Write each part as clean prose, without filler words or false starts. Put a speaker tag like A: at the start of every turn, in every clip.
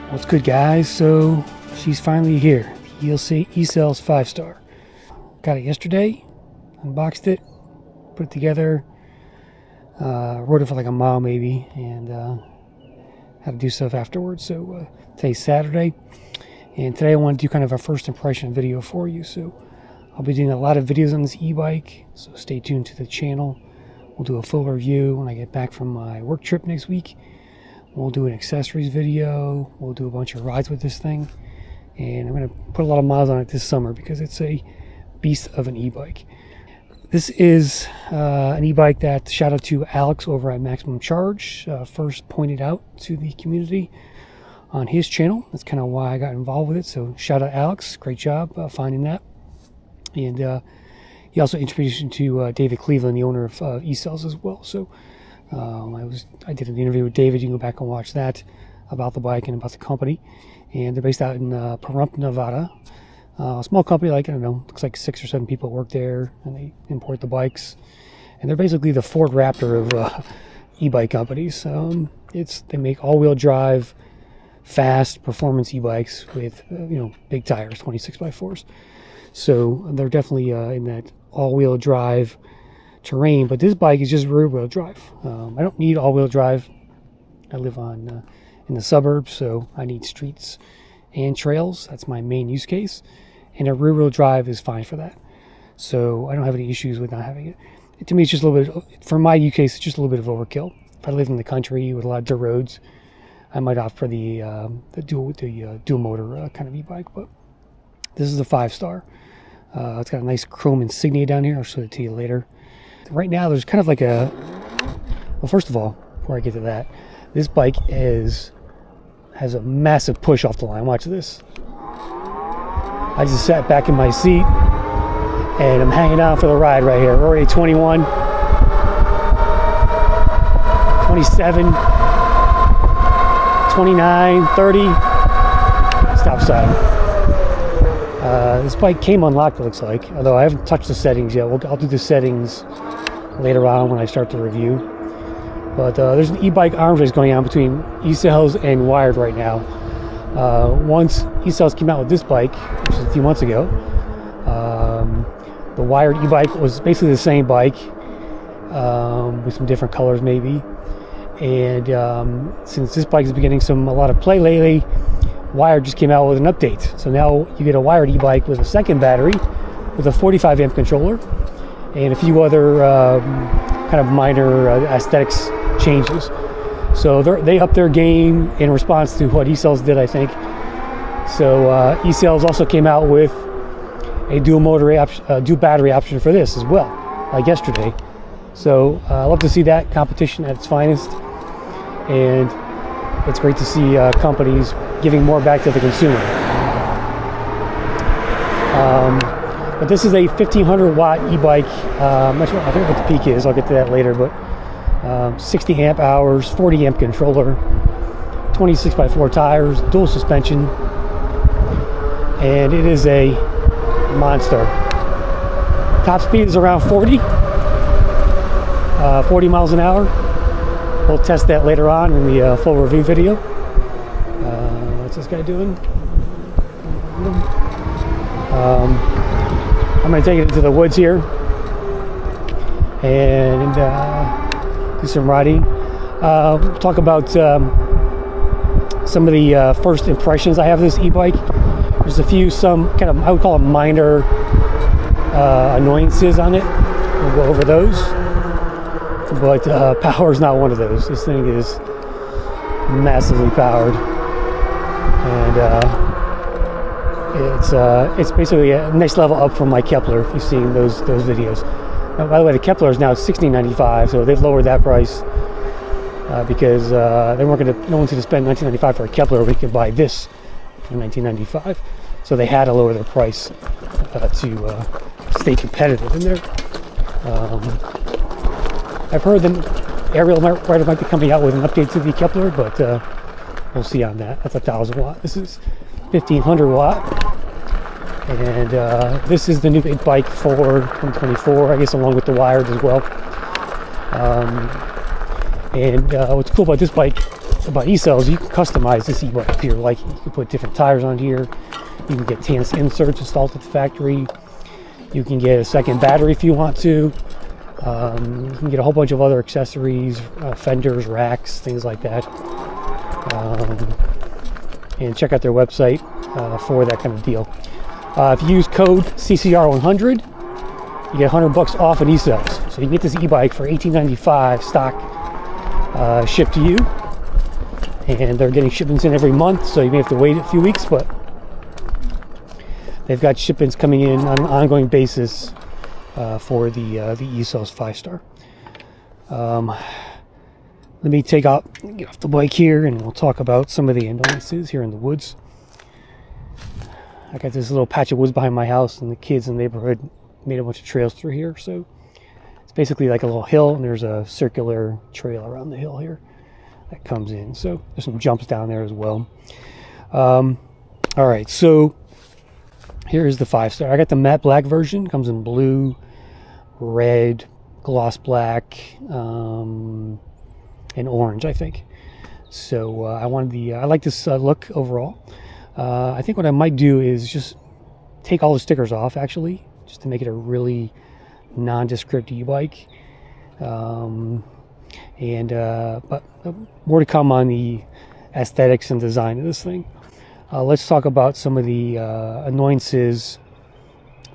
A: What's good, guys? So she's finally here. The Ecells 5-star. Got it yesterday, unboxed it, put it together, rode it for like a mile maybe, and had to do stuff afterwards. So today's Saturday, and today I want to do kind of a first impression video for you. So I'll be doing a lot of videos on this e-bike, so stay tuned to the channel. We'll do a full review when I get back from my work trip next week. We'll do an accessories video. We'll do a bunch of rides with this thing. And I'm going to put a lot of miles on it this summer because it's a beast of an e-bike. This is an e-bike that, shout out to Alex over at Maximum Charge, first pointed out to the community on his channel. That's kind of why I got involved with it. So shout out Alex. Great job finding that. And he also introduced me to David Cleveland, the owner of Ecells as well. So I did an interview with David. You can go back and watch that about the bike and about the company. And they're based out in Pahrump, Nevada. A small company, like, I don't know, looks like 6 or 7 people work there, and they import the bikes. And they're basically the Ford Raptor of e-bike companies. They make all-wheel drive, fast performance e-bikes with big tires, 26x4s. So they're definitely in that all-wheel drive terrain, but this bike is just rear-wheel drive. I don't need all-wheel drive. I live in the suburbs, so I need streets and trails. That's my main use case, and a rear-wheel drive is fine for that. So I don't have any issues with not having it. To me, it's just a little bit, for my use case, it's just a little bit of overkill. If I live in the country with a lot of dirt roads, I might opt for the dual motor kind of e-bike, but this is a 5-star. It's got a nice chrome insignia down here. I'll show it to you later. Right now, there's kind of like well, first of all, before I get to that, this bike has a massive push off the line. Watch this. I just sat back in my seat, and I'm hanging out for the ride right here. We're already 21, 27, 29, 30. Stop sign. This bike came unlocked, it looks like, although I haven't touched the settings yet. I'll do the settings later on when I start the review. But there's an e-bike arms race going on between Ecells and Wired right now. Once Ecells came out with this bike, which was a few months ago, the Wired e-bike was basically the same bike with some different colors maybe. And since this bike has been getting a lot of play lately, Wired just came out with an update. So now you get a Wired e-bike with a second battery, with a 45 amp controller, and a few other kind of minor aesthetics changes. So they upped their game in response to what Ecells did, I think. So Ecells also came out with a dual battery option for this as well, like yesterday. So I love to see that competition at its finest, and it's great to see companies giving more back to the consumer. But this is a 1500 watt e-bike. I'm not sure, I think what the peak is. I'll get to that later. But 60 amp hours, 40 amp controller, 26x4 tires, dual suspension, and it is a monster. Top speed is around 40 miles an hour. We'll test that later on in the full review video. What's this guy doing? I'm going to take it into the woods here and do some riding. We'll talk about some of the first impressions I have of this e-bike. There's some kind of, I would call them minor annoyances on it. We'll go over those. But power is not one of those. This thing is massively powered, and it's basically a next level up from my Kepler. If you've seen those videos. Now, by the way, the Kepler is now $16.95, so they've lowered that price because they weren't going to. No one's going to spend $19.95 for a Kepler. We could buy this for $19.95, so they had to lower their price to stay competitive in there. I've heard that Ariel Rider might be coming out with an update to the Kepler, but we'll see on that. That's 1,000 watt. This is 1,500 watt, and this is the new big bike for 2024, I guess, along with the Wired as well. And what's cool about this bike about Ecells, you can customize this e-bike to your liking. You can put different tires on here. You can get TANS inserts installed at the factory. You can get a second battery if you want to. You can get a whole bunch of other accessories, fenders, racks, things like that. And check out their website for that kind of deal. If you use code CCR100, you get $100 off an Ecells. So you can get this e-bike for $18.95 stock, shipped to you. And they're getting shipments in every month, so you may have to wait a few weeks, but they've got shipments coming in on an ongoing basis for the Ecells 5-star. Let me get off the bike here, and we'll talk about some of the annoyances here in the woods. I got this little patch of woods behind my house, and the kids in the neighborhood made a bunch of trails through here. So it's basically like a little hill, and there's a circular trail around the hill here that comes in. So there's some jumps down there as well. All right, so here's the 5-star. I got the matte black version. Comes in blue, red, gloss black, and orange, I think. So I like this look overall. I think what I might do is just take all the stickers off, actually, just to make it a really nondescript e-bike. But more to come on the aesthetics and design of this thing. Let's talk about some of the annoyances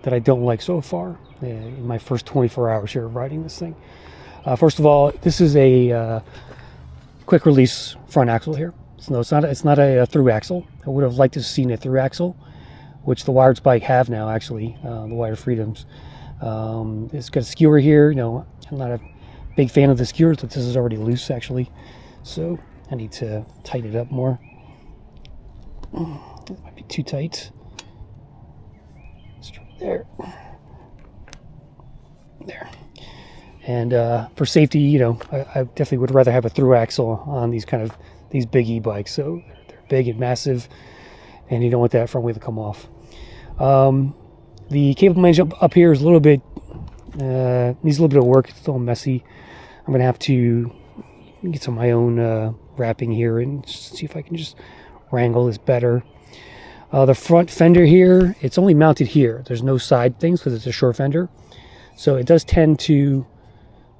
A: that I don't like so far in my first 24 hours here of riding this thing. First of all, this is a quick release front axle here. So no, it's not a through axle. I would have liked to have seen a through axle, which the Wired bike have now, actually, the Wired Freedoms. It's got a skewer here. You know, I'm not a big fan of the skewers, but this is already loose, actually. So I need to tighten it up more. It might be too tight. There. There. And for safety, you know, I definitely would rather have a through axle on these big e-bikes. So they're big and massive, and you don't want that front wheel to come off. The cable management up here is a little bit needs a little bit of work. It's still messy. I'm gonna have to get some of my own wrapping here and see if I can just wrangle this better. The front fender here, it's only mounted here. There's no side things because it's a short fender, so it does tend to.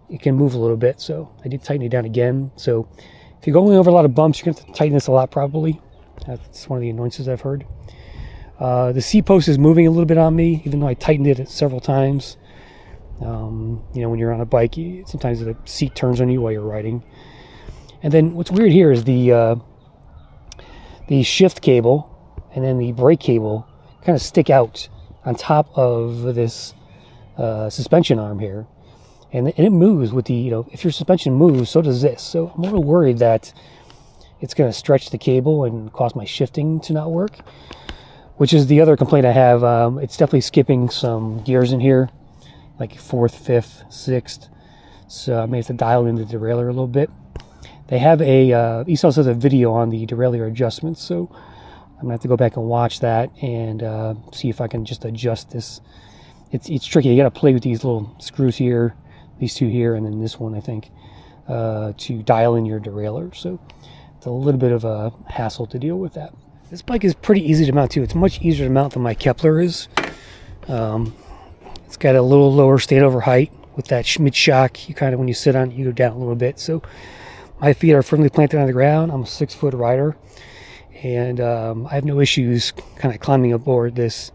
A: It can move a little bit, so I did tighten it down again. So if you're going over a lot of bumps, you're going to have to tighten this a lot probably. That's one of the annoyances I've heard. The seat post is moving a little bit on me, even though I tightened it several times. You know, when you're on a bike, sometimes the seat turns on you while you're riding. And then what's weird here is the shift cable and then the brake cable kind of stick out on top of this suspension arm here. And it moves with the, you know, if your suspension moves, so does this. So I'm a little worried that it's going to stretch the cable and cause my shifting to not work, which is the other complaint I have. It's definitely skipping some gears in here, like 4th, 5th, 6th. So I may have to dial in the derailleur a little bit. They have Ecells has a video on the derailleur adjustments, so I'm going to have to go back and watch that and see if I can just adjust this. It's tricky. You got to play with these little screws here. These two here, and then this one, I think, to dial in your derailleur. So it's a little bit of a hassle to deal with that. This bike is pretty easy to mount too. It's much easier to mount than my Kepler is. It's got a little lower standover height with that mid shock. You kind of, when you sit on it, you go down a little bit. So my feet are firmly planted on the ground. I'm a 6-foot rider, and I have no issues kind of climbing aboard this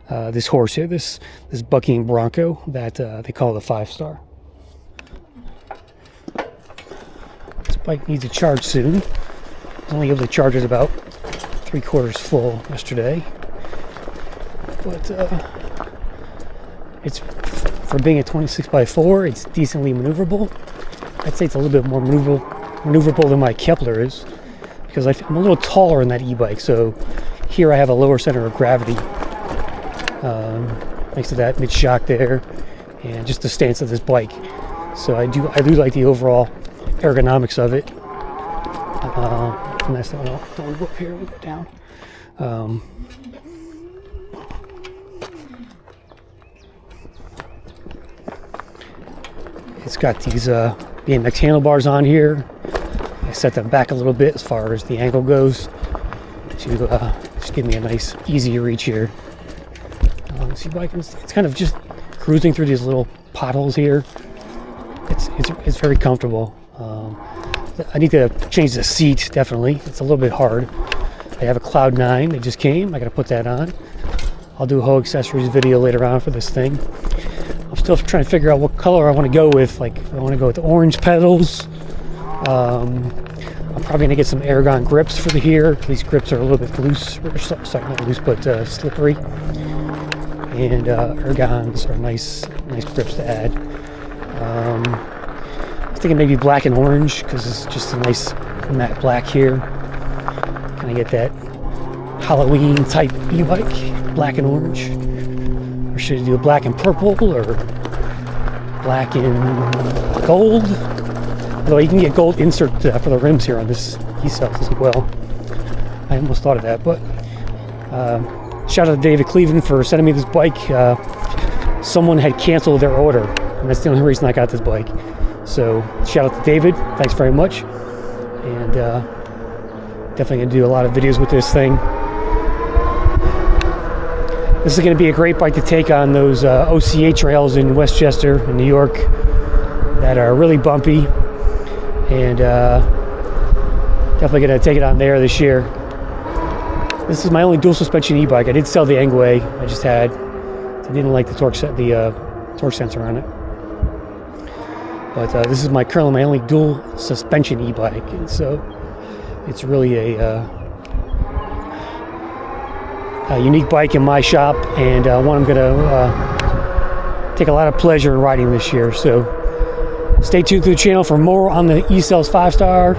A: horse here, this bucking bronco that they call the 5-star. This bike needs a charge soon. I was only able to charge it about 3/4 full yesterday, but it's, for being a 26x4, it's decently maneuverable. I'd say it's a little bit more maneuverable than my Kepler is, because I'm a little taller in that e-bike, so here I have a lower center of gravity thanks to that mid shock there and just the stance of this bike. So I do like the overall ergonomics of it. Nice. Don't go up here, we'll go down. It's got these BMX handlebars on here, I set them back a little bit as far as the angle goes to just give me a nice easy reach here. See if I can, it's kind of just cruising through these little potholes here. It's very comfortable. I need to change the seat, definitely. It's a little bit hard. I have a Cloud 9 that just came. I got to put that on. I'll do a whole accessories video later on for this thing. I'm still trying to figure out what color I want to go with. Like, I want to go with the orange pedals. I'm probably going to get some Aragon grips for the here. These grips are a little bit loose, or sorry, not loose, but slippery. And Aragons are nice grips to add. I was thinking maybe black and orange because it's just a nice matte black here. Can I get that Halloween type e-bike, black and orange? Or should I do a black and purple or black and gold? Although you can get gold insert for the rims here on this Ecells as well. I almost thought of that, but shout out to David Cleveland for sending me this bike. Someone had canceled their order, and that's the only reason I got this bike. So shout out to David, thanks very much. And definitely going to do a lot of videos with this thing. This is going to be a great bike to take on those OCA trails in Westchester in New York that are really bumpy. And definitely going to take it on there this year. This is my only dual suspension e-bike. I did sell the Engway. I didn't like the torque sensor on it. But this is currently my only dual suspension e-bike, and so it's really a unique bike in my shop, and one I'm going to take a lot of pleasure in riding this year. So stay tuned to the channel for more on the Ecells 5-star.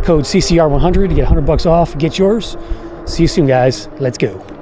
A: Code CCR100 to get $100 off. Get yours. See you soon, guys. Let's go.